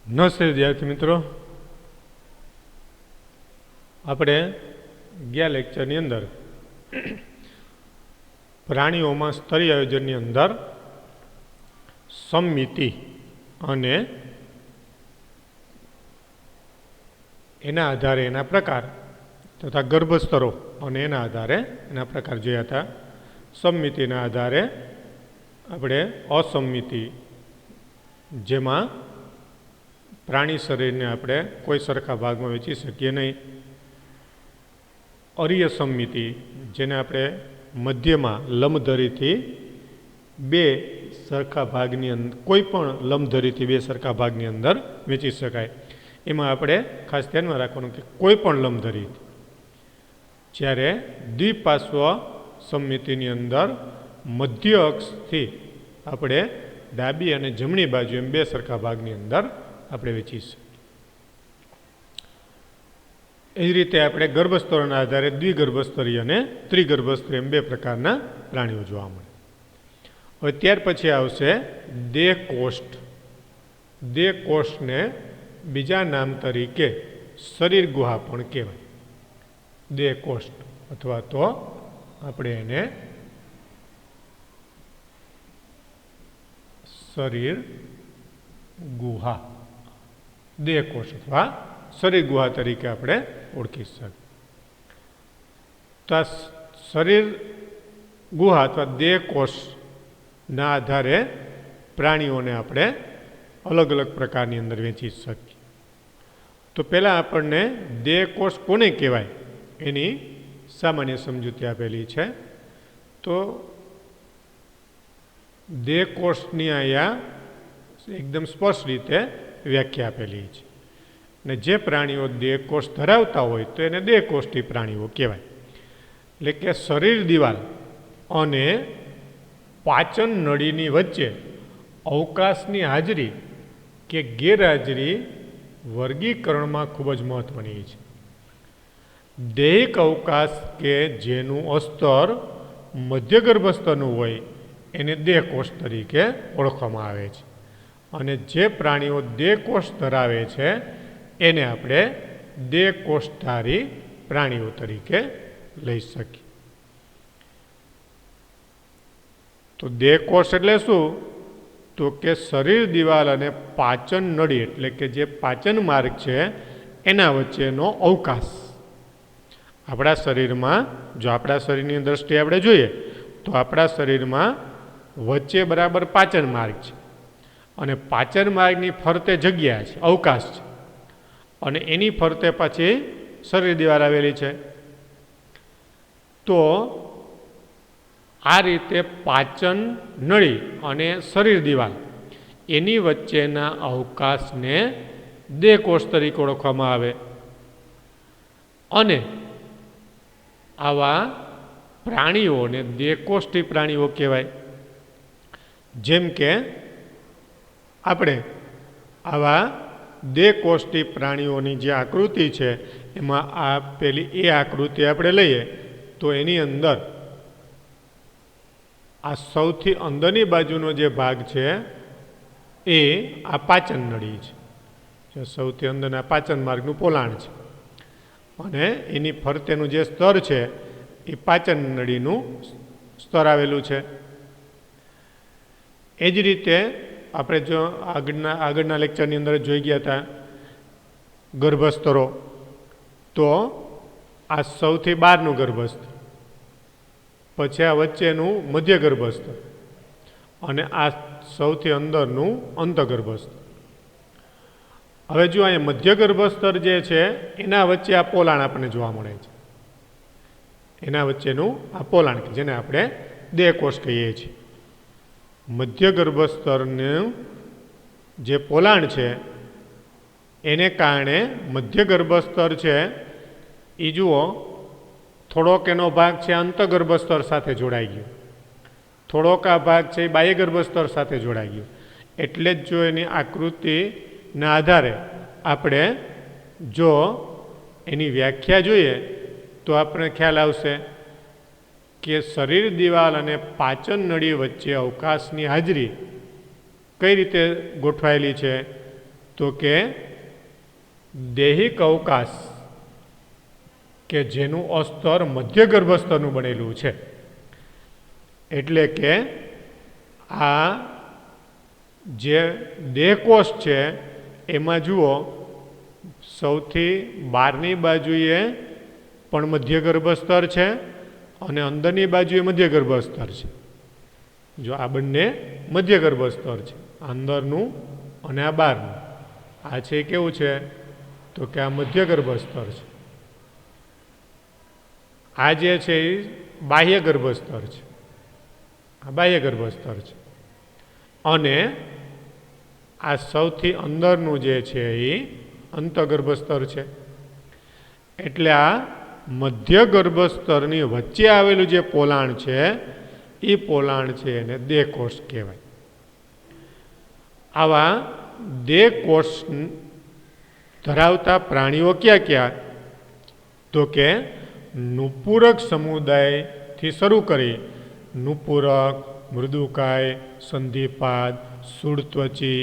નમસ્તે વિદ્યાર્થી મિત્રો, આપણે ગયા લેક્ચરની અંદર પ્રાણીઓમાં સ્તરીય આયોજનની અંદર સમમિતિ અને એના આધારે એના પ્રકાર તથા ગર્ભસ્તરો અને એના આધારે એના પ્રકાર જોયા હતા. સમમિતિના આધારે આપણે અસમમિતિ, જેમાં પ્રાણી શરીરને આપણે કોઈ સરખા ભાગમાં વહેંચી શકીએ નહીં. અરીય સમમિતિ, જેને આપણે મધ્યમાં લંબધરીથી બે સરખા ભાગની અંદર, કોઈ પણ લંબધરીથી બે સરખા ભાગની અંદર વહેંચી શકાય. એમાં આપણે ખાસ ધ્યાનમાં રાખવાનું કે કોઈ પણ લંબધરી, જ્યારે દ્વિપાર્શ્વ સમમિતિની અંદર મધ્ય અક્ષથી આપણે ડાબી અને જમણી બાજુ એમ બે સરખા ભાગની અંદર આપણે વેચીશું. એ જ રીતે આપણે ગર્ભસ્તરોના આધારે દ્વિગર્ભસ્તરીય અને ત્રિગર્ભસ્તરીય એમ બે પ્રકારના પ્રાણીઓ જોવા મળે. હવે ત્યાર પછી આવશે દેહકોષ્ઠ. દેહકોષ્ઠને બીજા નામ તરીકે શરીર ગુહા પણ કહેવાય. દેહકોષ્ઠ અથવા તો આપણે એને શરીર ગુહા, દેહકોષ અથવા શરીર ગુહા તરીકે આપણે ઓળખી શકીએ. તો આ શરીર ગુહા અથવા દેહકોષના આધારે પ્રાણીઓને આપણે અલગ અલગ પ્રકારની અંદર વહેંચી શકીએ. તો પહેલાં આપણને દેહકોષ કોને કહેવાય એની સામાન્ય સમજૂતી આપેલી છે. તો દેહકોષની અહીંયા એકદમ સ્પષ્ટ રીતે વ્યાખ્યા આપેલી છે. ને જે પ્રાણીઓ દેહકોષ ધરાવતા હોય તો એને દેહકોષ્ઠી પ્રાણીઓ કહેવાય. એટલે કે શરીર દિવાલ અને પાચન નળીની વચ્ચે અવકાશની હાજરી કે ગેરહાજરી વર્ગીકરણમાં ખૂબ જ મહત્વની છે. દૈહિક અવકાશ કે જેનું અસ્તર મધ્યગર્ભસ્તરનું હોય એને દેહકોષ તરીકે ઓળખવામાં આવે છે. અને જે પ્રાણીઓ દેહકોષ ધરાવે છે એને આપણે દેહકોષધારી પ્રાણીઓ તરીકે લઈ શકીએ. તો દેહકોષ એટલે શું? તો કે શરીર દિવાલ અને પાચન નળી, એટલે કે જે પાચન માર્ગ છે એના વચ્ચેનો અવકાશ. આપણા શરીરમાં, જો આપણા શરીરની દ્રષ્ટિએ આપણે જોઈએ તો આપણા શરીરમાં વચ્ચે બરાબર પાચન માર્ગ છે અને પાચન માર્ગની ફરતે જગ્યા છે, અવકાશ છે, અને એની ફરતે પછી શરીર દિવાલ આવેલી છે. તો આ રીતે પાચન નળી અને શરીર દિવાલ એની વચ્ચેના અવકાશને દેહકોષ તરીકે ઓળખવામાં આવે. અને આવા પ્રાણીઓને દેહકોષ્ઠી પ્રાણીઓ કહેવાય. જેમ કે આપણે આવા દેહકોષ્ઠી પ્રાણીઓની જે આકૃતિ છે એમાં આ પેલી એ આકૃતિ આપણે લઈએ તો એની અંદર આ સૌથી અંદરની બાજુનો જે ભાગ છે એ આ પાચન નળી છે. સૌથી અંદરના પાચન માર્ગનું પોલાણ છે અને એની ફરતેનું જે સ્તર છે એ પાચન નળીનું સ્તર આવેલું છે. એ જ રીતે આપણે જો આગળના લેક્ચરની અંદર જોઈ ગયા હતા ગર્ભસ્તરો, તો આ સૌથી બહારનું ગર્ભસ્તર, પછી આ વચ્ચેનું મધ્ય ગર્ભસ્તર અને આ સૌથી અંદરનું અંતઃગર્ભસ્તર. હવે જો અહીંયા મધ્ય ગર્ભસ્તર જે છે એના વચ્ચે આ પોલાણ આપણને જોવા મળે છે. એના વચ્ચેનું આ પોલાણ કે જેને આપણે દેહકોષ કહીએ છીએ. મધ્ય ગર્ભસ્તરનું જે પોલાણ છે એને કારણે મધ્ય ગર્ભસ્તર છે એ જુઓ, થોડોક એનો ભાગ છે અંતઃગર્ભસ્તર સાથે જોડાઈ ગયો, થોડોક આ ભાગ છે એ બાહ્ય ગર્ભસ્તર સાથે જોડાઈ ગયો. એટલે જ જો એની આકૃતિના આધારે આપણે જો એની વ્યાખ્યા જોઈએ તો આપણે ખ્યાલ આવશે કે શરીર દિવાલ અને પાચન નળી વચ્ચે અવકાશની હાજરી કઈ રીતે ગોઠવાયેલી છે? તો કે દૈહિક અવકાશ કે જેનું અસ્તર મધ્ય ગર્ભસ્તરનું બનેલું છે. એટલે કે આ જે દેહકોષ છે એમાં જુઓ સૌથી બહારની બાજુએ પણ મધ્ય ગર્ભસ્તર છે અને અંદરની બાજુએ મધ્ય ગર્ભસ્તર છે. જો આ બંને મધ્ય ગર્ભસ્તર છે, અંદરનું અને આ બહારનું. આ છે કેવું છે તો કે આ મધ્ય ગર્ભસ્તર છે. આ જે છે એ બાહ્ય ગર્ભસ્તર છે, આ બાહ્ય ગર્ભસ્તર છે. અને આ સૌથી અંદરનું જે છે એ અંતઃગર્ભસ્તર છે. એટલે આ મધ્ય ગર્ભસ્તરની વચ્ચે આવેલું જે પોલાણ છે એ પોલાણ છે એને દેહકોષ કહેવાય. આવા દેહકોષ ધરાવતા પ્રાણીઓ ક્યાં ક્યાં તો કે નુપુરક સમુદાયથી શરૂ કરી નુપુરક, મૃદુકાય, સંધિપાદ, શૂળત્વચી,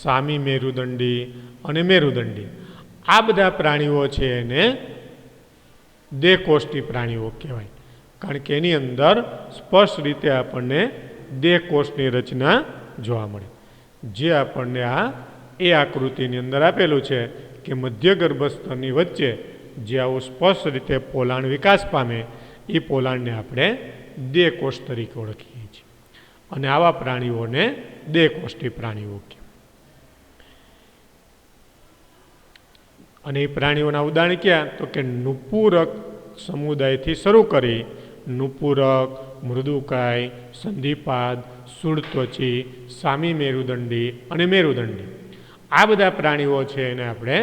સામી મેરુદંડી અને મેરુદંડી, આ બધા પ્રાણીઓ છે એને દેહકોષ્ઠી પ્રાણીઓ કહેવાય. કારણ કે એની અંદર સ્પષ્ટ રીતે આપણને દેહકોષની રચના જોવા મળે. જે આપણને એ આકૃતિની અંદર આપેલું છે કે મધ્ય ગર્ભસ્તરની વચ્ચે જે આવું સ્પષ્ટ રીતે પોલાણ વિકાસ પામે એ પોલાણને આપણે દેહકોષ તરીકે ઓળખીએ છીએ. અને આવા પ્રાણીઓને દેહકોષ્ઠી પ્રાણીઓ કહેવાય. અને એ પ્રાણીઓના ઉદાહરણ ક્યાં તો કે નુપુરક સમુદાયથી શરૂ કરી નુપુરક, મૃદુકાય, સંધિપાદ, શૂળત્વચી, સામી મેરુદંડી અને મેરુદંડી, આ બધા પ્રાણીઓ છે એને આપણે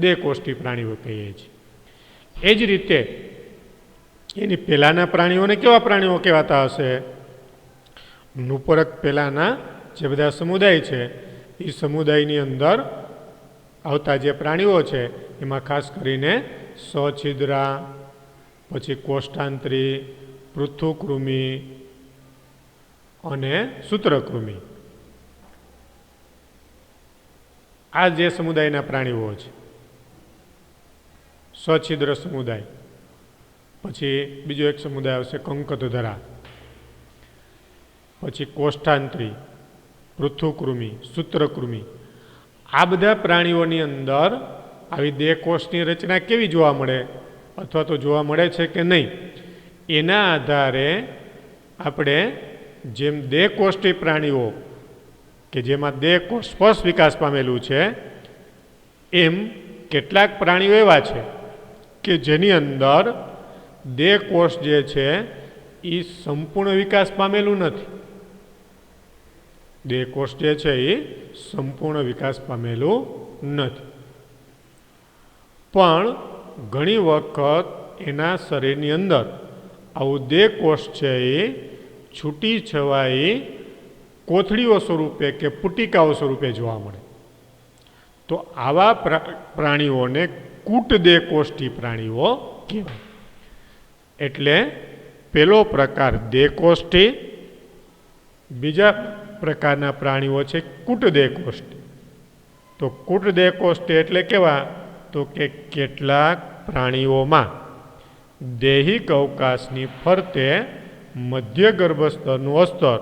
દેહકોષ્ઠી પ્રાણીઓ કહીએ છીએ. એ જ રીતે એની પહેલાંના પ્રાણીઓને કેવા પ્રાણીઓ કહેવાતા હશે? નુપુરક પહેલાંના જે બધા સમુદાય છે એ સમુદાયની અંદર આવતા જે પ્રાણીઓ છે એમાં ખાસ કરીને સછિદ્રા, પછી કોષ્ઠાંતરી, પૃથુકૃમિ અને સૂત્રકૃમિ, આ જે સમુદાયના પ્રાણીઓ છે. સછિદ્ર સમુદાય, પછી બીજો એક સમુદાય આવશે કંકતધરા, પછી કોષ્ઠાંતરી, પૃથુકૃમિ, સૂત્રકૃમિ, આ બધા પ્રાણીઓની અંદર આવી દેહકોષની રચના કેવી જોવા મળે અથવા તો જોવા મળે છે કે નહીં, એના આધારે આપણે જેમ દેહકોષ્ઠી પ્રાણીઓ કે જેમાં દેહકોષ સ્પષ્ટ વિકાસ પામેલું છે એમ કેટલાક પ્રાણીઓ એવા છે કે જેની અંદર દેહકોષ જે છે એ સંપૂર્ણ વિકાસ પામેલું નથી. દેહકોષ જે છે એ સંપૂર્ણ વિકાસ પામેલું નથી, પણ ઘણી વખત એના શરીરની અંદર આવું દેહકોષ છે એ છૂટી છવાઈ કોથળીઓ સ્વરૂપે કે પુટિકાઓ સ્વરૂપે જોવા મળે. તો આવા પ્રાણીઓને કૂટ દેહકોષ્ઠી પ્રાણીઓ કહેવાય. એટલે પેલો પ્રકાર દેહકોષ્ઠી, બીજા પ્રકારના પ્રાણીઓ છે કૂટ દેહકોષ્ઠી. તો કૂટ દેહકોષ્ઠી એટલે કેવા તો કે કેટલાક પ્રાણીઓમાં દૈહિક અવકાશની ફરતે મધ્ય ગર્ભસ્તરનું અસ્તર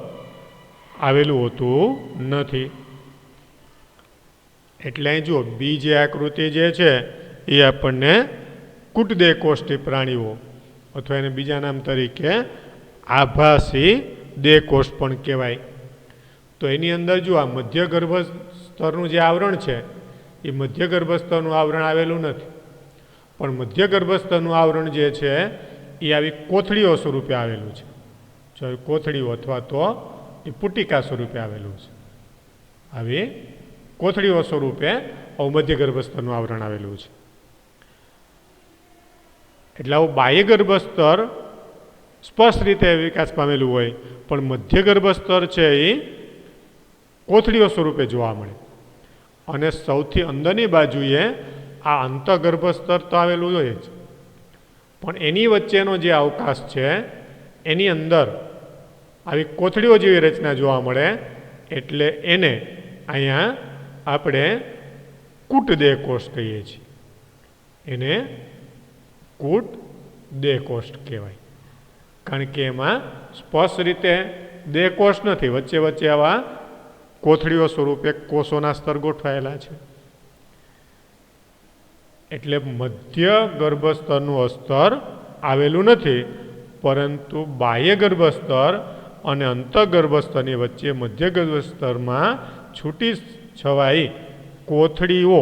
આવેલું હોતું નથી. એટલે અહીં જુઓ બી જે આકૃતિ જે છે એ આપણને કૂટ દેહકોષ્ઠી પ્રાણીઓ અથવા એને બીજા નામ તરીકે આભાસી દેહકોષ પણ કહેવાય. તો એની અંદર જો આ મધ્ય ગર્ભસ્તરનું જે આવરણ છે એ મધ્ય ગર્ભસ્તરનું આવરણ આવેલું નથી, પણ મધ્ય ગર્ભસ્તરનું આવરણ જે છે એ આવી કોથળીઓ સ્વરૂપે આવેલું છે. જો કોથળીઓ અથવા તો એ પુટિકા સ્વરૂપે આવેલું છે. આવી કોથળીઓ સ્વરૂપે મધ્ય ગર્ભસ્તરનું આવરણ આવેલું છે. એટલે આવું બાહ્ય ગર્ભસ્તર સ્પષ્ટ રીતે વિકાસ પામેલું હોય, પણ મધ્ય ગર્ભસ્તર છે એ કોથળીઓ સ્વરૂપે જોવા મળે. અને સૌથી અંદરની બાજુએ આ અંતઃગર્ભસ્તર તો આવેલું હોય જ, પણ એની વચ્ચેનો જે અવકાશ છે એની અંદર આવી કોથળીઓ જેવી રચના જોવા મળે. એટલે એને અહીંયા આપણે કૂટદેહ કોષ કહીએ છીએ. એને કૂટદેહ કોષ કહેવાય. કારણ કે એમાં સ્પષ્ટ રીતે દેહ કોષ નથી, વચ્ચે વચ્ચે આવા કોથળીઓ સ્વરૂપે કોષોના સ્તર ગોઠવાયેલા છે. એટલે મધ્ય ગર્ભસ્તરનું અસ્તર આવેલું નથી, પરંતુ બાહ્ય ગર્ભસ્તર અને અંતઃગર્ભસ્તરની વચ્ચે મધ્ય ગર્ભસ્તરમાં છૂટી છવાઈ કોથળીઓ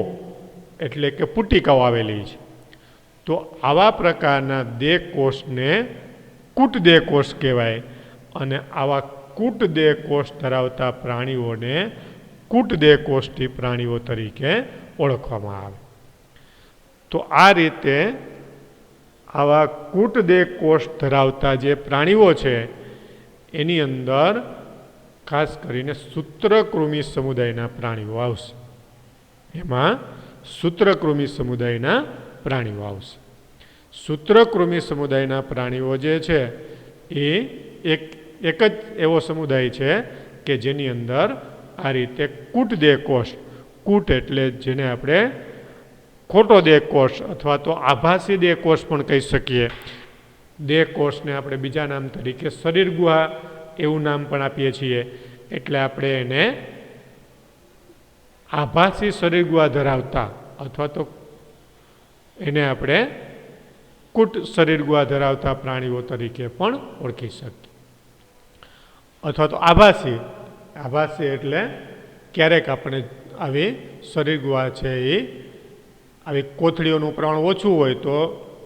એટલે કે પુટિકાઓ આવેલી છે. તો આવા પ્રકારના દેહ કોષને કૂટદેહ કોષ કહેવાય. અને આવા કૂટદેહ કોષ ધરાવતા પ્રાણીઓને કૂટદેહ કોષથી પ્રાણીઓ તરીકે ઓળખવામાં આવે. તો આ રીતે આવા કૂટદેહ કોષ ધરાવતા જે પ્રાણીઓ છે એની અંદર ખાસ કરીને સૂત્રકૃમિ સમુદાયના પ્રાણીઓ આવશે. એમાં સૂત્રકૃમિ સમુદાયના પ્રાણીઓ આવશે. સૂત્રકૃમિ સમુદાયના પ્રાણીઓ જે છે એ એક જ એવો સમુદાય છે કે જેની અંદર આ રીતે કૂટદેહ કોષ, કૂટ એટલે જેને આપણે ખોટો દેહ કોષ અથવા તો આભાસી દેહ કોષ પણ કહી શકીએ. દેહ કોષને આપણે બીજા નામ તરીકે શરીર ગુહા એવું નામ પણ આપીએ છીએ. એટલે આપણે એને આભાસી શરીર ગુહા ધરાવતા અથવા તો એને આપણે કૂટ શરીર ગુહા ધરાવતા પ્રાણીઓ તરીકે પણ ઓળખી શકીએ. અથવા તો આભાસી એટલે ક્યારેક આપણે આવી શરીર ગુહા છે એ આવી કોથળીઓનું પ્રમાણ ઓછું હોય તો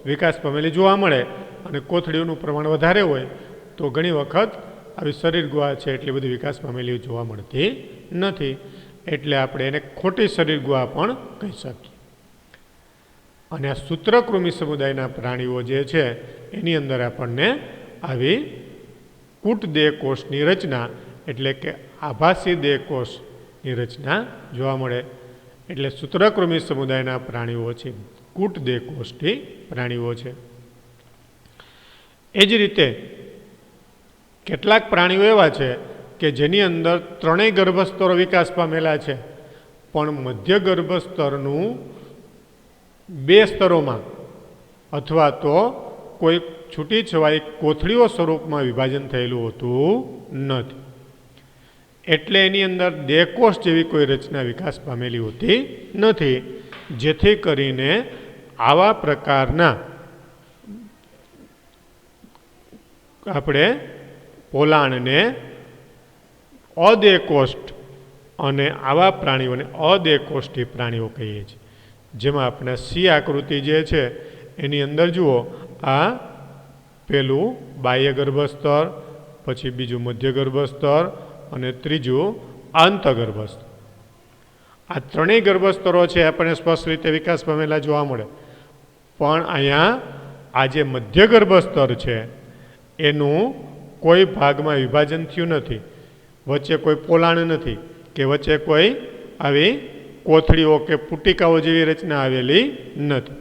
વિકાસ પામેલી જોવા મળે, અને કોથળીઓનું પ્રમાણ વધારે હોય તો ઘણી વખત આવી શરીર ગુહા છે એટલી બધી વિકાસ પામેલી જોવા મળતી નથી. એટલે આપણે એને ખોટી શરીર ગુહા પણ કહી શકીએ. અને આ સૂત્રકૃમિ સમુદાયના પ્રાણીઓ જે છે એની અંદર આપણને આવી કૂટદેહ કોષની રચના એટલે કે આભાસી દેહ કોષની રચના જોવા મળે. એટલે સૂત્રકૃમિ સમુદાયના પ્રાણીઓ છે કૂટદેહ કોષથી પ્રાણીઓ છે. એ જ રીતે કેટલાક પ્રાણીઓ એવા છે કે જેની અંદર ત્રણેય ગર્ભસ્તરો વિકાસ પામેલા છે, પણ મધ્ય ગર્ભસ્તરનું 2 સ્તરોમાં અથવા તો કોઈ છૂટી છવાઈ કોથળીઓ સ્વરૂપમાં વિભાજન થયેલું હોતું નથી. એટલે એની અંદર દેહકોષ જેવી કોઈ રચના વિકાસ પામેલી હોતી નથી. જેથી કરીને આવા પ્રકારના આપણે પોલાણને અદેહકોષ અને આવા પ્રાણીઓને અદેહકોષથી પ્રાણીઓ કહીએ છીએ. જેમાં આપણે સી આકૃતિ જે છે એની અંદર જુઓ, આ પેલું બાહ્ય ગર્ભસ્તર, પછી બીજું મધ્ય ગર્ભસ્તર અને ત્રીજું આંતઃગર્ભસ્તર. આ ત્રણેય ગર્ભસ્તરો છે આપણને સ્પષ્ટ રીતે વિકાસ પામેલા જોવા મળે. પણ અહીંયા આ જે મધ્ય ગર્ભસ્તર છે એનું કોઈ ભાગમાં વિભાજન થયું નથી, વચ્ચે કોઈ પોલાણ નથી કે વચ્ચે કોઈ આવી કોથળીઓ કે પુટિકાઓ જેવી રચના આવેલી નથી.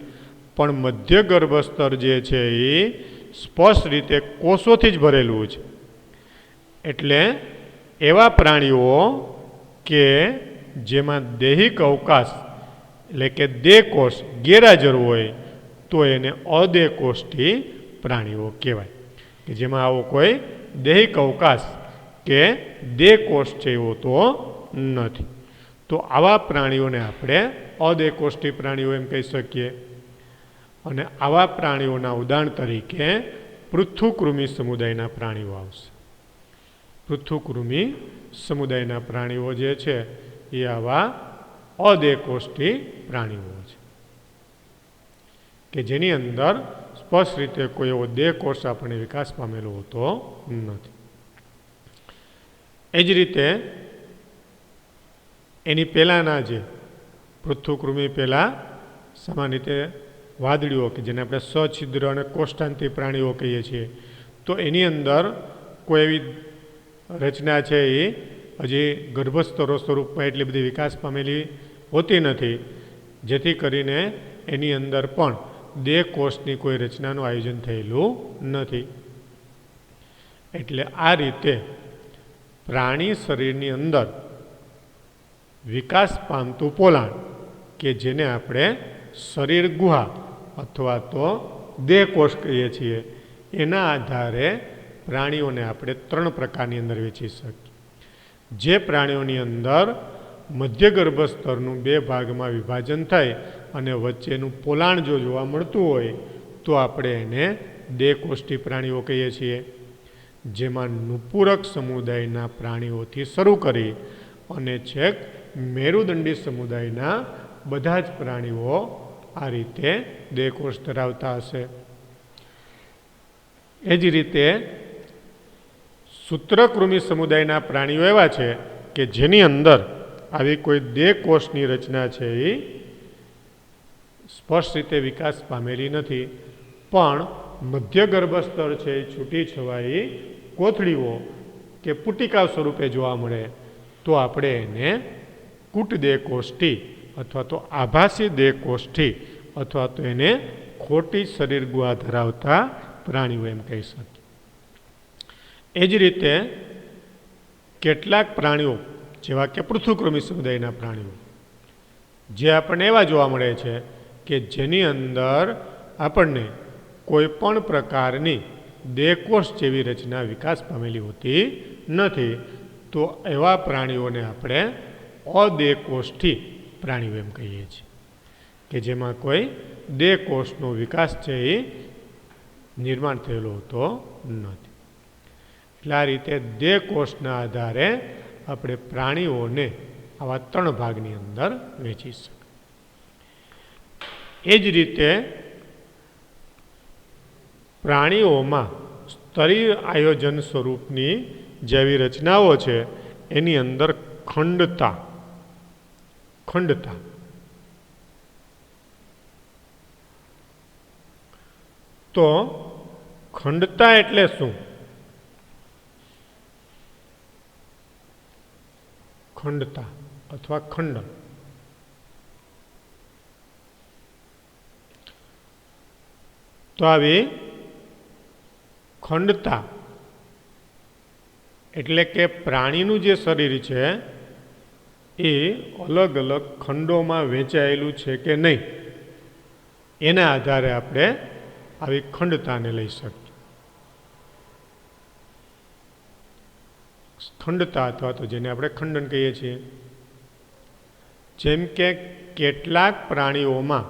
પણ મધ્ય ગર્ભસ્તર જે છે એ સ્પષ્ટ રીતે કોષોથી જ ભરેલું છે. એટલે એવા પ્રાણીઓ કે જેમાં દૈહિક અવકાશ એટલે કે દેહકોષ ગેરહાજર હોય તો એને અદેહકોષથી પ્રાણીઓ કહેવાય. કે જેમાં આવો કોઈ દૈહિક અવકાશ કે દેહકોષ છે એવો તો નથી. તો આવા પ્રાણીઓને આપણે અદેહકોષથી પ્રાણીઓ એમ કહી શકીએ. અને આવા પ્રાણીઓના ઉદાહરણ તરીકે પૃથુકૃમિ સમુદાયના પ્રાણીઓ આવશે. પૃથુકૃમિ સમુદાયના પ્રાણીઓ જે છે એ આવા અદેહકોષથી પ્રાણીઓ છે કે જેની અંદર સ્પષ્ટ રીતે કોઈ એવો દેહકોષ આપણને વિકાસ પામેલો હોતો નથી. એ જ રીતે એની પહેલાંના જે પૃથુકૃમિ પહેલાં સામાન્ય રીતે વાદળીઓ કે જેને આપણે સછિદ્ર અને કોષ્ટાંતી પ્રાણીઓ કહીએ છીએ, તો એની અંદર કોઈ એવી રચના છે એ હજી ગર્ભસ્તરો સ્વરૂપમાં એટલી બધી વિકાસ પામેલી હોતી નથી. જેથી કરીને એની અંદર પણ દેહકોષની કોઈ રચનાનું આયોજન થયેલું નથી. એટલે આ રીતે પ્રાણી શરીરની અંદર વિકાસ પામતું પોલાણ કે જેને આપણે શરીર ગુહા અથવા તો દેહકોષ કહીએ છીએ, એના આધારે પ્રાણીઓને આપણે 3 પ્રકારની અંદર વહેંચી શકીએ. જે પ્રાણીઓની અંદર મધ્ય ગર્ભસ્તરનું 2 ભાગમાં વિભાજન થાય અને વચ્ચેનું પોલાણ જો જોવા મળતું હોય તો આપણે એને દેહકોષ્ઠી પ્રાણીઓ કહીએ છીએ. જેમાં નુપુરક સમુદાયના પ્રાણીઓથી શરૂ કરી અને છેક મેરુદંડી સમુદાયના બધા જ પ્રાણીઓ આ રીતે દેહકોષ ધરાવતા હશે. એ જ રીતે સૂત્રકૃમિ સમુદાયના પ્રાણીઓ એવા છે કે જેની અંદર આવી કોઈ દેહકોષની રચના છે એ સ્પષ્ટ રીતે વિકાસ પામેલી નથી, પણ મધ્ય ગર્ભસ્તર છે એ છૂટી છવાઈ કોથળીઓ કે પુટિકા સ્વરૂપે જોવા મળે તો આપણે એને કૂટ દેહકોષ્ઠી અથવા તો આભાસી દેહકોષ્ઠી અથવા તો એને ખોટી શરીર ગુહા ધરાવતા પ્રાણીઓ એમ કહી શકીએ. એ જ રીતે કેટલાક પ્રાણીઓ જેવા કે પૃથુકૃમિ સમુદાયના પ્રાણીઓ જે આપણને એવા જોવા મળે છે કે જેની અંદર આપણને કોઈ પણ પ્રકારની દેહકોષ જેવી રચના વિકાસ પામેલી હોતી નથી, તો એવા પ્રાણીઓને આપણે અદેહકોષ્ઠી પ્રાણીઓ એમ કહીએ છીએ કે જેમાં કોઈ દેહકોષનો વિકાસ છે એ નિર્માણ થયેલો હોતો નથી. એટલે આ રીતે દેહકોષના આધારે આપણે પ્રાણીઓને આવા 3 ભાગની અંદર વહેંચી શકીએ. એ જ રીતે પ્રાણીઓમાં સ્તરીય આયોજન સ્વરૂપની જેવી રચનાઓ છે એની અંદર ખંડતા તો ખંડતા એટલે શું? ખંડતા અથવા ખંડન તો આવી ખંડતા એટલે કે પ્રાણીનું જે શરીર છે એ અલગ અલગ ખંડોમાં વહેંચાયેલું છે કે નહીં એના આધારે આપણે આવી ખંડતાને લઈ શકીએ. ખંડતા અથવા તો જેને આપણે ખંડન કહીએ છીએ. જેમ કે કેટલાક પ્રાણીઓમાં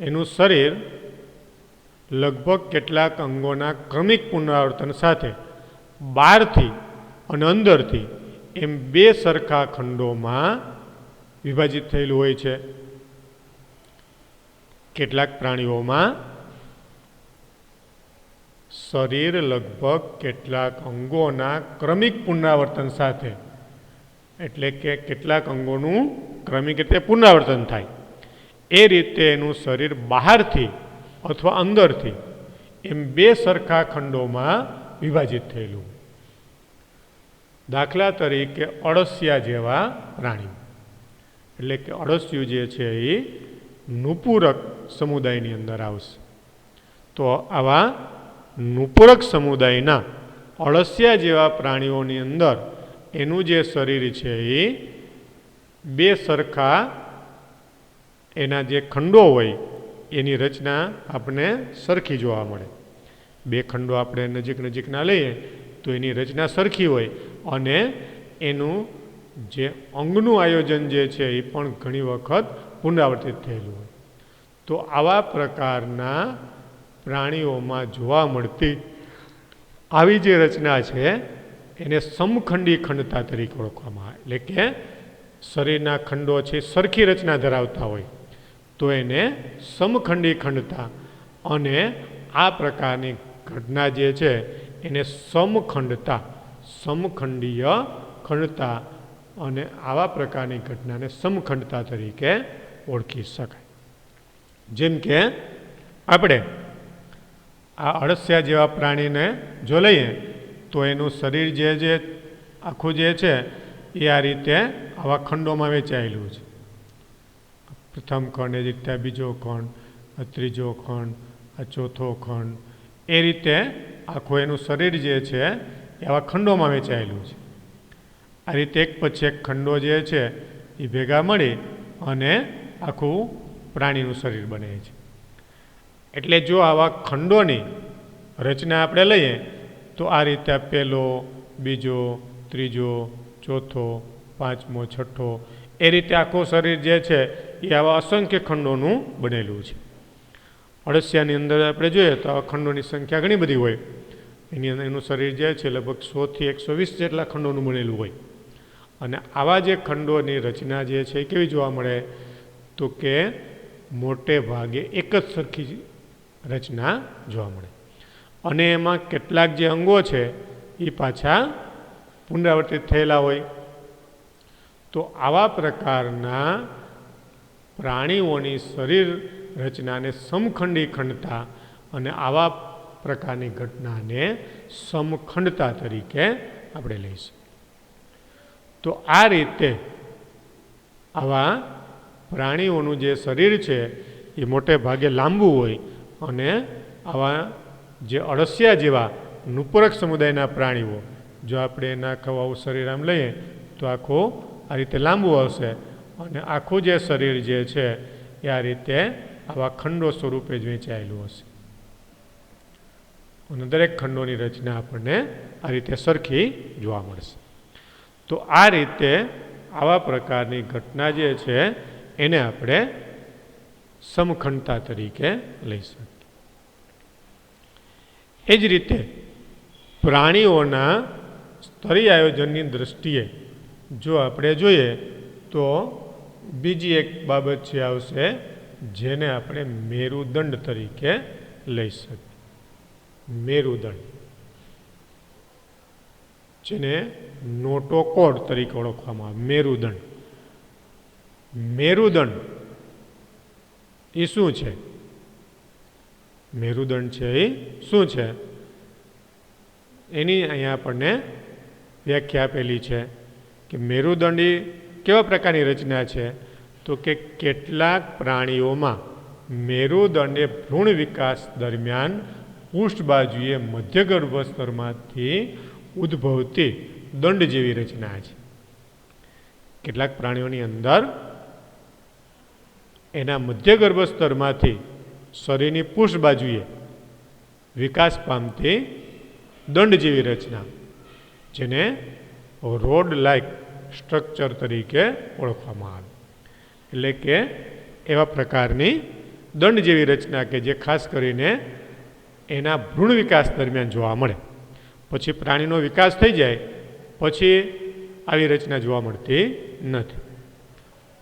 એનું શરીર લગભગ કેટલાક અંગોના ક્રમિક પુનરાવર્તન સાથે બહારથી અને અંદરથી એમ 2 સરખા ખંડોમાં વિભાજિત થયેલું હોય છે. કેટલાક પ્રાણીઓમાં શરીર લગભગ કેટલાક અંગોના ક્રમિક પુનરાવર્તન સાથે, એટલે કે કેટલાક અંગોનું ક્રમિક રીતે પુનરાવર્તન થાય એ રીતે એનું શરીર બહારથી અથવા અંદરથી એમ 2 સરખા ખંડોમાં વિભાજિત થયેલું. દાખલા તરીકે અળસિયા જેવા પ્રાણીઓ, એટલે કે અળસિયું જે છે એ નુપુરક સમુદાયની અંદર આવશે. તો આવા નુપુરક સમુદાયના અળસિયા જેવા પ્રાણીઓની અંદર એનું જે શરીર છે એ 2 સરખા એના જે ખંડો હોય એની રચના આપણને સરખી જોવા મળે. 2 ખંડો આપણે નજીકના લઈએ તો એની રચના સરખી હોય અને એનું જે અંગનું આયોજન જે છે એ પણ ઘણી વખત પુનરાવર્તિત થયેલું હોય. તો આવા પ્રકારના પ્રાણીઓમાં જોવા મળતી આવી જે રચના છે એને સમખંડી ખંડતા તરીકે ઓળખવામાં આવે. એટલે કે શરીરના ખંડો છે સરખી રચના ધરાવતા હોય તો એને સમખંડી ખંડતા, અને આ પ્રકારની ઘટના જે છે એને સમખંડતા, સમખંડીય ખંડતા, અને આવા પ્રકારની ઘટનાને સમખંડતા તરીકે ઓળખી શકાય. જેમ કે આપણે આ અળસિયા જેવા પ્રાણીને જો લઈએ તો એનું શરીર જે આખું જે છે એ આ રીતે આવા ખંડોમાં વહેંચાયેલું છે. પ્રથમ ખંડ, એ રીતે બીજો ખંડ, આ ત્રીજો ખંડ, આ ચોથો ખંડ, એ રીતે આખું એનું શરીર જે છે એ આવા ખંડોમાં વહેંચાયેલું છે. આ રીતે એક પછી એક ખંડો જે છે એ ભેગા મળી અને આખું પ્રાણીનું શરીર બને છે. એટલે જો આવા ખંડોની રચના આપણે લઈએ તો આ રીતે પહેલો, બીજો, ત્રીજો, ચોથો, પાંચમો, છઠ્ઠો એ રીતે આખું શરીર જે છે એ આવા અસંખ્ય ખંડોનું બનેલું છે. અળસિયાની અંદર આપણે જોઈએ તો આવા ખંડોની સંખ્યા ઘણી બધી હોય. એનું શરીર જે છે લગભગ 100 થી 120 જેટલા ખંડોનું બનેલું હોય. અને આવા જે ખંડોની રચના જે છે એ કેવી જોવા મળે તો કે મોટે ભાગે એક જ સરખી રચના જોવા મળે. અને એમાં કેટલાક જે અંગો છે એ પાછા પુનરાવર્તિત થયેલા હોય. તો આવા પ્રકારના પ્રાણીઓની શરીર રચનાને સમખંડી ખંડતા અને આવા પ્રકારની ઘટનાને સમખંડતા તરીકે આપણે લઈશું. તો આ રીતે આવા પ્રાણીઓનું જે શરીર છે એ મોટે ભાગે લાંબુ હોય અને આવા જે અળસિયા જેવા નુપુરક સમુદાયના પ્રાણીઓ જો આપણે એના આખું શરીર આમ લઈએ તો આખું આ રીતે લાંબુ હશે અને આખું જે શરીર જે છે એ આ રીતે આવા ખંડો સ્વરૂપે જ વહેંચાયેલું હશે. અને દરેક ખંડોની રચના આપણને આ રીતે સરખી જોવા મળશે. તો આ રીતે આવા પ્રકારની ઘટના જે છે એને આપણે સમખંડતા તરીકે લઈ શકીએ. એ જ રીતે પ્રાણીઓના સ્તરી આયોજનની દૃષ્ટિએ જો આપણે જોઈએ તો બીજી એક બાબત છે આવશે જેને આપણે મેરુદંડ તરીકે લઈ શકીએ. મેરુદંડ જેને નોટોકોડ તરીકે ઓળખવામાં આવે. મેરુદંડ મેરુદંડ એ શું છે? મેરુદંડ છે એ શું છે એની અહીંયા આપણને વ્યાખ્યા આપેલી છે કે મેરુદંડ એ કેવા પ્રકારની રચના છે તો કે કેટલાક પ્રાણીઓમાં મેરુદંડ એ ભ્રૂણ વિકાસ દરમિયાન પૃષ્ઠ બાજુએ મધ્યગર્ભ સ્તરમાંથી ઉદ્ભવતી દંડ જેવી રચના છે. કેટલાક પ્રાણીઓની અંદર એના મધ્યગર્ભ સ્તરમાંથી શરીરની પૃષ્ઠ બાજુએ વિકાસ પામતી દંડ જેવી રચના જેને રોડ લાઇક સ્ટ્રક્ચર તરીકે ઓળખવામાં આવે. એટલે કે એવા પ્રકારની દંડ જેવી રચના કે જે ખાસ કરીને એના ભ્રૂણ વિકાસ દરમિયાન જોવા મળે. પછી પ્રાણીનો વિકાસ થઈ જાય પછી આવી રચના જોવા મળતી નથી.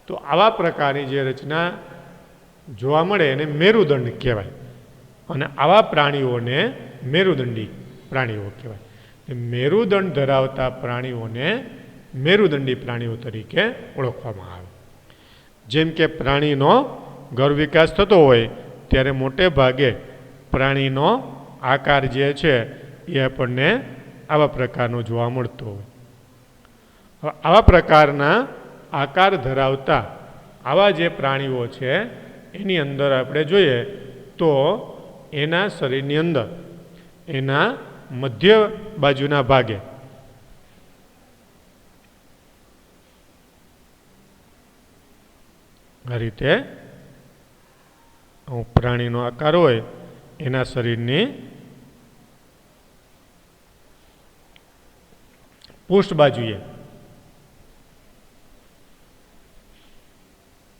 તો આવા પ્રકારની જે રચના જોવા મળે એને મેરુદંડ કહેવાય અને આવા પ્રાણીઓને મેરુદંડી પ્રાણીઓ કહેવાય. મેરુદંડ ધરાવતા પ્રાણીઓને મેરુદંડી પ્રાણીઓ તરીકે ઓળખવામાં આવે. જેમ કે પ્રાણીનો ગર્ભ વિકાસ થતો હોય ત્યારે મોટે ભાગે પ્રાણીનો આકાર જે છે એ આપણને આવા પ્રકારનો જોવા મળતો હોય. આવા પ્રકારના આકાર ધરાવતા આવા જે પ્રાણીઓ છે એની અંદર આપણે જોઈએ તો એના શરીરની અંદર એના મધ્ય બાજુના ભાગે આ રીતે પ્રાણીનો આકાર હોય એના શરીરની પૃષ્ઠ બાજુએ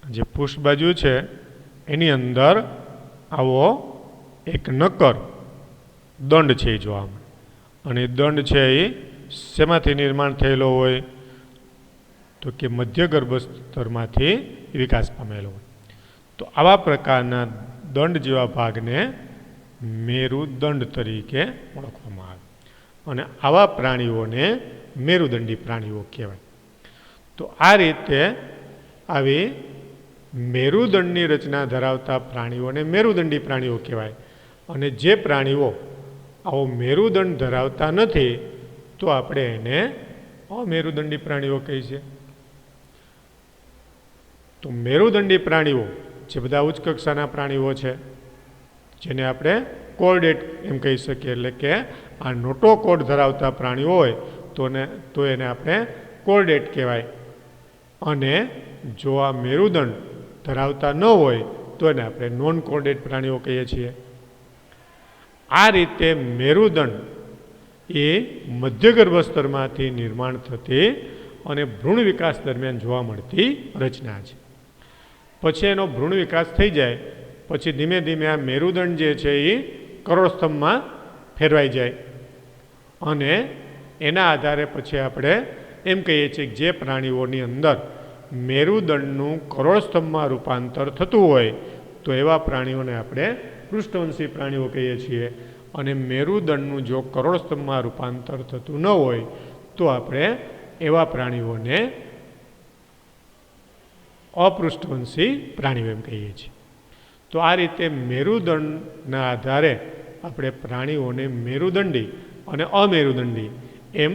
જે પૃષ્ઠ બાજુ છે એની અંદર આવો એક નક્કર દંડ છે એ જોવા મળે. અને દંડ છે એ શેમાંથી નિર્માણ થયેલો હોય તો કે મધ્ય ગર્ભ સ્તરમાંથી વિકાસ પામેલો હોય. તો આવા પ્રકારના દંડ જેવા ભાગને મેરુદંડ તરીકે ઓળખવામાં આવે અને આવા પ્રાણીઓને મેરુદંડી પ્રાણીઓ કહેવાય. તો આ રીતે આવી મેરુદંડની રચના ધરાવતા પ્રાણીઓને મેરુદંડી પ્રાણીઓ કહેવાય. અને જે પ્રાણીઓ આવો મેરુદંડ ધરાવતા નથી તો આપણે એને અમેરુદંડી પ્રાણીઓ કહીએ છીએ. તો મેરુદંડી પ્રાણીઓ જે બધા ઉચ્ચ કક્ષાના પ્રાણીઓ છે જેને આપણે કોર્ડેટ એમ કહી શકીએ. એટલે કે આ નોટોકોડ ધરાવતા પ્રાણીઓ હોય તો એને આપણે કોર્ડેટ કહેવાય. અને જો આ મેરુદંડ ધરાવતા ન હોય તો એને આપણે નોન કોર્ડેટ પ્રાણીઓ કહીએ છીએ. આ રીતે મેરુદંડ એ મધ્યગર્ભ સ્તરમાંથી નિર્માણ થતી અને ભ્રૂણ વિકાસ દરમિયાન જોવા મળતી રચના છે. પછી એનો ભ્રૂણ વિકાસ થઈ જાય પછી ધીમે ધીમે આ મેરુદંડ જે છે એ કરોડસ્તંભમાં ફેરવાઈ જાય અને એના આધારે પછી આપણે એમ કહીએ છીએ કે જે પ્રાણીઓની અંદર મેરુદંડનું કરોડસ્તંભમાં રૂપાંતર થતું હોય તો એવા પ્રાણીઓને આપણે પૃષ્ઠવંશી પ્રાણીઓ કહીએ છીએ. અને મેરુદંડનું જો કરોડસ્તંભમાં રૂપાંતર થતું ન હોય તો આપણે એવા પ્રાણીઓને અપૃષ્ઠવંશી પ્રાણીઓ એમ કહીએ છીએ. તો આ રીતે મેરુદંડના આધારે આપણે પ્રાણીઓને મેરુદંડી અને અમેરુદંડી એમ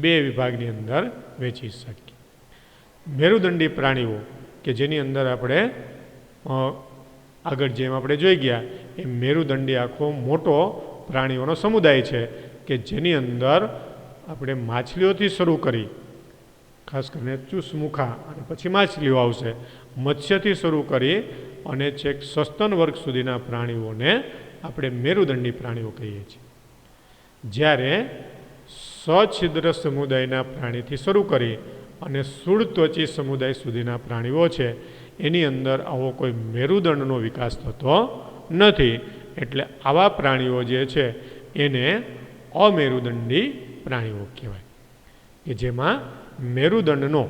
બે વિભાગની અંદર વહેંચી શકીએ. મેરુદંડી પ્રાણીઓ કે જેની અંદર આપણે આગળ જેમ આપણે જોઈ ગયા એ મેરુદંડી આખો મોટો પ્રાણીઓનો સમુદાય છે કે જેની અંદર આપણે માછલીઓથી શરૂ કરી ખાસ કરીને ચૂસમુખા અને પછી માછલીઓ આવશે, મત્સ્યથી શરૂ કરી અને છેક સસ્તન વર્ગ સુધીના પ્રાણીઓને આપણે મેરુદંડી પ્રાણીઓ કહીએ છીએ. જ્યારે સછિદ્ર સમુદાયના પ્રાણીથી શરૂ કરી અને સ્થૂળત્વચી સમુદાય સુધીના પ્રાણીઓ છે એની અંદર આવો કોઈ મેરુદંડનો વિકાસ થતો નથી. એટલે આવા પ્રાણીઓ જે છે એને અમેરુદંડી પ્રાણીઓ કહેવાય કે જેમાં મેરુદંડનો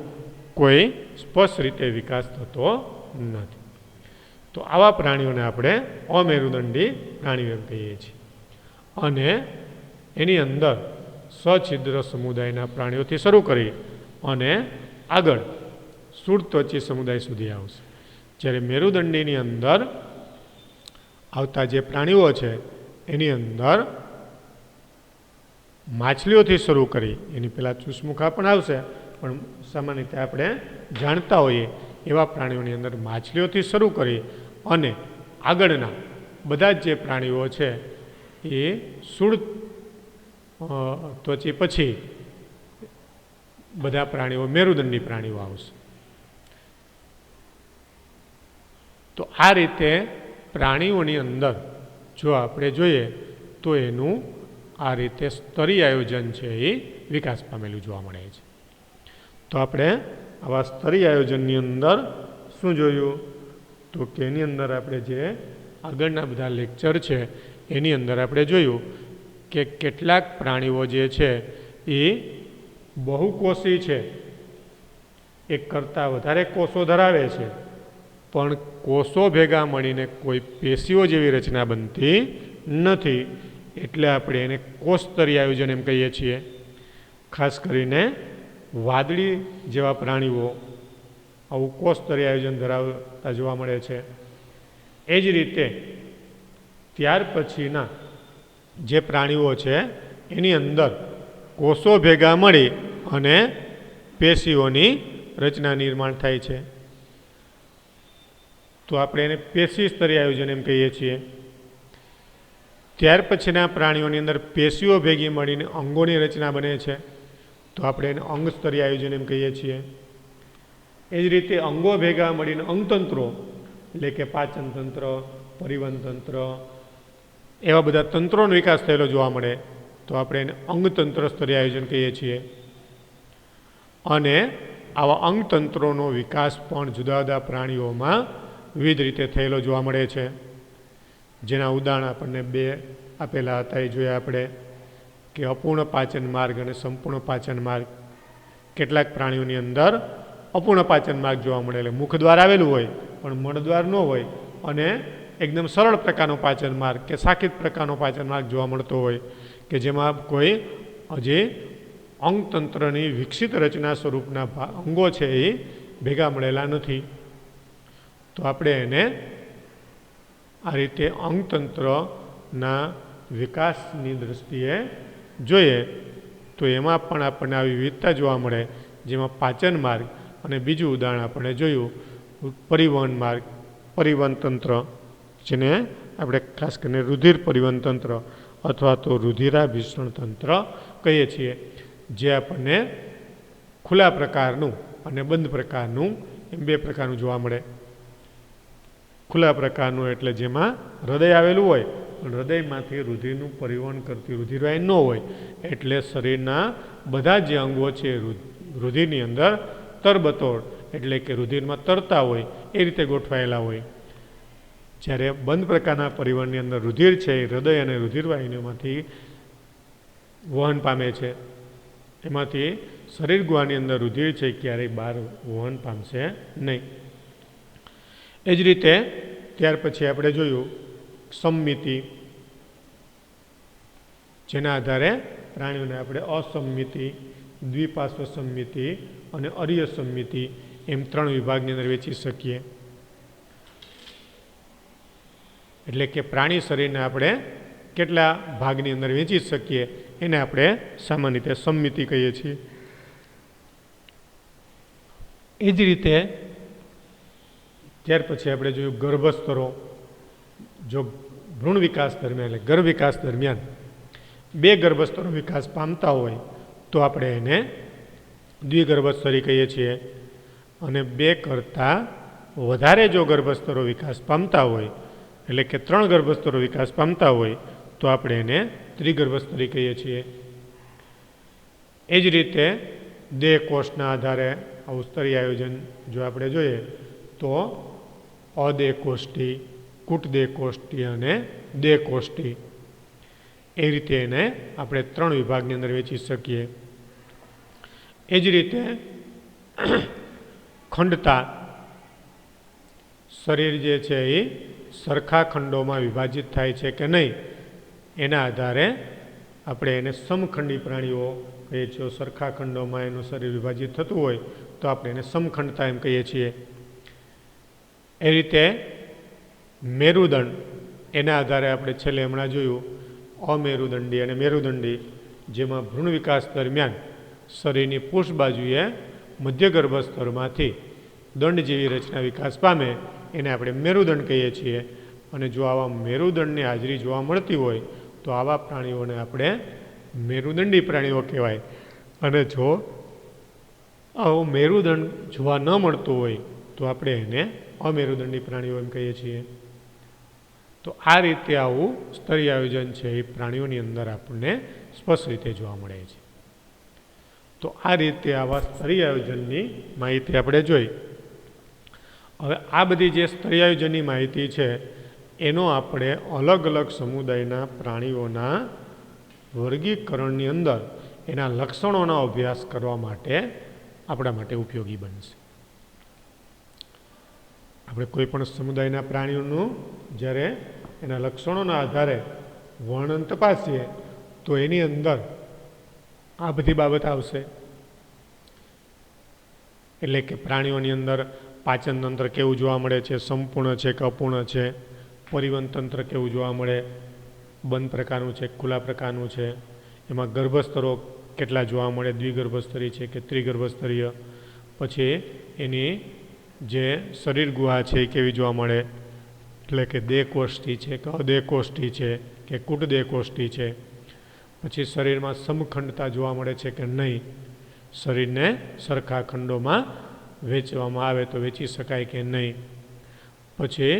કોઈ સ્પષ્ટ રીતે વિકાસ થતો નથી. તો આવા પ્રાણીઓને આપણે અમેરુદંડી પ્રાણીઓ એમ કહીએ છીએ. અને એની અંદર સછિદ્ર સમુદાયના પ્રાણીઓથી શરૂ કરી અને આગળ સ્થૂળત્વચી સમુદાય સુધી આવશે. જ્યારે મેરુદંડીની અંદર આવતા જે પ્રાણીઓ છે એની અંદર માછલીઓથી શરૂ કરી એની પહેલાં ચૂસમુખા પણ આવશે, પણ સામાન્ય રીતે આપણે જાણતા હોઈએ એવા પ્રાણીઓની અંદર માછલીઓથી શરૂ કરી અને આગળના બધા જ જે પ્રાણીઓ છે એ સ્થૂળ ત્વચી પછી બધા પ્રાણીઓ મેરુદંડી પ્રાણીઓ આવશે. તો આ રીતે પ્રાણીઓની અંદર જો આપણે જોઈએ તો એનું આ રીતે સ્તરીય આયોજન છે એ વિકાસ પામેલું જોવા મળે છે. તો આપણે આવા સ્તરીય આયોજનની અંદર શું જોયું તો કે એની અંદર આપણે જે આગળના બધા લેક્ચર છે એની અંદર આપણે જોયું કે કેટલાક પ્રાણીઓ જે છે એ બહુકોષી છે, એક કરતાં વધારે કોષો ધરાવે છે, પણ કોષો ભેગા મળીને કોઈ પેશીઓ જેવી રચના બનતી નથી. એટલે આપણે એને કોષસ્તરીય આયોજન એમ કહીએ છીએ. ખાસ કરીને વાદળી જેવા પ્રાણીઓ આવું કોષસ્તરીય આયોજન ધરાવતા જોવા મળે છે. એ જ રીતે ત્યાર પછીના જે પ્રાણીઓ છે એની અંદર કોષો ભેગા મળી અને પેશીઓની રચના નિર્માણ થાય છે. તો આપણે એને પેશી સ્તરીય આયોજન એમ કહીએ છીએ. ત્યાર પછીના પ્રાણીઓની અંદર પેશીઓ ભેગી મળીને અંગોની રચના બને છે, તો આપણે એને અંગ સ્તરીય આયોજન એમ કહીએ છીએ. એ જ રીતે અંગો ભેગા મળીને અંગતંત્રો એટલે કે પાચન તંત્ર, પરિવહન તંત્ર એવા બધા તંત્રોનો વિકાસ થયેલો જોવા મળે તો આપણે એને અંગતંત્ર સ્તરીય આયોજન કહીએ છીએ. અને આવા અંગતંત્રોનો વિકાસ પણ જુદા જુદા પ્રાણીઓમાં વિવિધ રીતે થયેલો જોવા મળે છે. જેના ઉદાહરણ આપણને બે આપેલા હતા એ જોયા આપણે કે અપૂર્ણ પાચન માર્ગ અને સંપૂર્ણ પાચન માર્ગ. કેટલાક પ્રાણીઓની અંદર અપૂર્ણ પાચન માર્ગ જોવા મળે એટલે મુખદ્વાર આવેલું હોય પણ મળદ્વાર ન હોય અને એકદમ સરળ પ્રકારનો પાચન માર્ગ કે સાકિત પ્રકારનો પાચન માર્ગ જોવા મળતો હોય કે જેમાં કોઈ હજી અંગતંત્રની વિકસિત રચના સ્વરૂપના અંગો છે એ ભેગા મળેલા નથી. તો આપણે એને આ રીતે અંગતંત્રના વિકાસની દૃષ્ટિએ જોઈએ તો એમાં પણ આપણને આવી વિવિધતા જોવા મળે, જેમાં પાચન માર્ગ અને બીજું ઉદાહરણ આપણે જોયું પરિવહન માર્ગ, પરિવહન તંત્ર જેને આપણે ખાસ કરીને રુધિર પરિવહન તંત્ર અથવા તો રુધિરાભિસરણ તંત્ર કહીએ છીએ, જે આપણને ખુલ્લા પ્રકારનું અને બંધ પ્રકારનું એમ બે પ્રકારનું જોવા મળે. ખુલ્લા પ્રકારનું એટલે જેમાં હૃદય આવેલું હોય પણ હૃદયમાંથી રુધિરનું પરિવહન કરતી રુધિરવાહી ન હોય, એટલે શરીરના બધા જે અંગો છે રુધિરની અંદર તરબતોડ એટલે કે રુધિરમાં તરતા હોય એ રીતે ગોઠવાયેલા હોય. જ્યારે બંધ પ્રકારના પરિવહનની અંદર રુધિર છે એ હૃદય અને રુધિરવાહિનીઓમાંથી વહન પામે છે. એમાંથી શરીર ગુહાની અંદર રુધિર છે ક્યારેય બહાર વહન પામશે નહીં. એ જ રીતે ત્યાર પછી આપણે જોયું સંમિતિ, જેના આધારે પ્રાણીઓને આપણે અસંમિતિ, દ્વિપાર્શ્વ સંમિતિ અને અરીય સંમિતિ એમ 3 વિભાગની અંદર વેચી શકીએ. એટલે કે પ્રાણી શરીરને આપણે કેટલા ભાગની અંદર વેચી શકીએ એને આપણે સામાન્ય રીતે સંમિતિ કહીએ છીએ. એ જ રીતે ત્યાર પછી આપણે જોયું ગર્ભસ્તરો. જો ભ્રૂણ વિકાસ દરમિયાન એટલે ગર્ભ વિકાસ દરમિયાન 2 ગર્ભસ્તરો વિકાસ પામતા હોય તો આપણે એને દ્વિગર્ભસ્તરી કહીએ છીએ. અને 2 કરતાં વધારે જો ગર્ભસ્તરો વિકાસ પામતા હોય એટલે કે 3 ગર્ભસ્તરો વિકાસ પામતા હોય તો આપણે એને ત્રિગર્ભસ્તરી કહીએ છીએ. એ જ રીતે દેહ કોષના આધારે આવું સ્તરીય આયોજન જો આપણે જોઈએ તો અદેહ કોષ્ઠી, કૂટદેહ કોષ્ઠી અને દેહ કોષ્ઠી એ રીતે એને આપણે 3 વિભાગની અંદર વેચી શકીએ. એ જ રીતે ખંડતા, શરીર જે છે એ સરખા ખંડોમાં વિભાજિત થાય છે કે નહીં એના આધારે આપણે એને સમખંડી પ્રાણીઓ કહીએ છીએ. સરખા ખંડોમાં એનું શરીર વિભાજિત થતું હોય તો આપણે એને સમખંડતા એમ કહીએ છીએ. એ રીતે મેરુદંડ, એના આધારે આપણે છેલ્લે હમણાં જોયું અમેરુદંડી અને મેરુદંડી, જેમાં ભ્રૂણ વિકાસ દરમિયાન શરીરની પૃષ્ઠ બાજુએ મધ્ય ગર્ભસ્તરમાંથી દંડ જેવી રચના વિકાસ પામે એને આપણે મેરુદંડ કહીએ છીએ. અને જો આવા મેરુદંડની હાજરી જોવા મળતી હોય તો આવા પ્રાણીઓને આપણે મેરુદંડી પ્રાણીઓ કહેવાય. અને જો આવો મેરુદંડ જોવા ન મળતો હોય તો આપણે એને અમેરુદંડી પ્રાણીઓ એમ કહીએ છીએ. તો આ રીતે આવું સ્તરીય આયોજન છે એ પ્રાણીઓની અંદર આપણને સ્પષ્ટ રીતે જોવા મળે છે. તો આ રીતે આવા સ્તરીય આયોજનની માહિતી આપણે જોઈ. હવે આ બધી જે સ્તરીય આયોજનની માહિતી છે એનો આપણે અલગ અલગ સમુદાયના પ્રાણીઓના વર્ગીકરણની અંદર એના લક્ષણોનો અભ્યાસ કરવા માટે આપણા માટે ઉપયોગી બનશે. આપણે કોઈ પણ સમુદાયના પ્રાણીઓનું જ્યારે એના લક્ષણોના આધારે વર્ણન તપાસીએ તો એની અંદર આ બધી બાબત આવશે. એટલે કે પ્રાણીઓની અંદર પાચન તંત્ર કેવું જોવા મળે છે, સંપૂર્ણ છે કે અપૂર્ણ છે, પરિવહન તંત્ર કેવું જોવા મળે, બંધ પ્રકારનું છે, ખુલ્લા પ્રકારનું છે, એમાં ગર્ભસ્તરો કેટલા જોવા મળે, દ્વિગર્ભસ્તરી છે કે ત્રિગર્ભસ્તરીય, પછી એની જે શરીર ગુહા છે એ કેવી જોવા મળે, એટલે કે દેહ કોષ્ઠી છે કે અદેહ કોષ્ઠી છે કે કૂટદેહ કોષ્ઠી છે, પછી શરીરમાં સમખંડતા જોવા મળે છે કે નહીં, શરીરને સરખા ખંડોમાં વેચવામાં આવે તો વેચી શકાય કે નહીં, પછી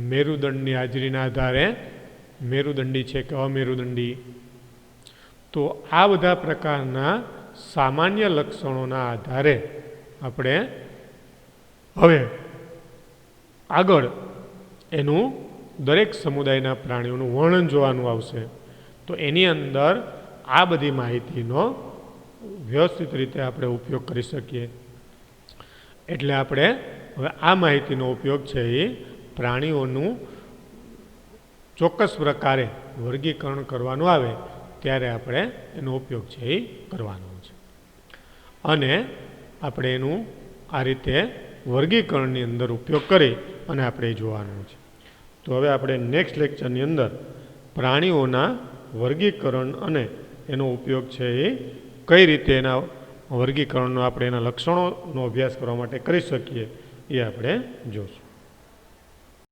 મેરુદંડની હાજરીના આધારે મેરુદંડી છે કે અમેરુદંડી. તો આ બધા પ્રકારના સામાન્ય લક્ષણોના આધારે આપણે હવે આગળ એનું દરેક સમુદાયના પ્રાણીઓનું વર્ણન જોવાનું આવશે. તો એની અંદર આ બધી માહિતીનો વ્યવસ્થિત રીતે આપણે ઉપયોગ કરી શકીએ. એટલે આપણે હવે આ માહિતીનો ઉપયોગ છે એ પ્રાણીઓનું ચોક્કસ પ્રકારે વર્ગીકરણ કરવાનું આવે ત્યારે આપણે એનો ઉપયોગ છે એ કરવાનો છે. અને આપણે એનું આ રીતે વર્ગીકરણની અંદર ઉપયોગ કરી અને આપણે જોવાનું છે. તો હવે આપણે નેક્સ્ટ લેક્ચરની અંદર પ્રાણીઓના વર્ગીકરણ અને એનો ઉપયોગ છે એ કઈ રીતે એના વર્ગીકરણનો આપણે એના લક્ષણોનો અભ્યાસ કરવા માટે કરી શકીએ એ આપણે જોશું.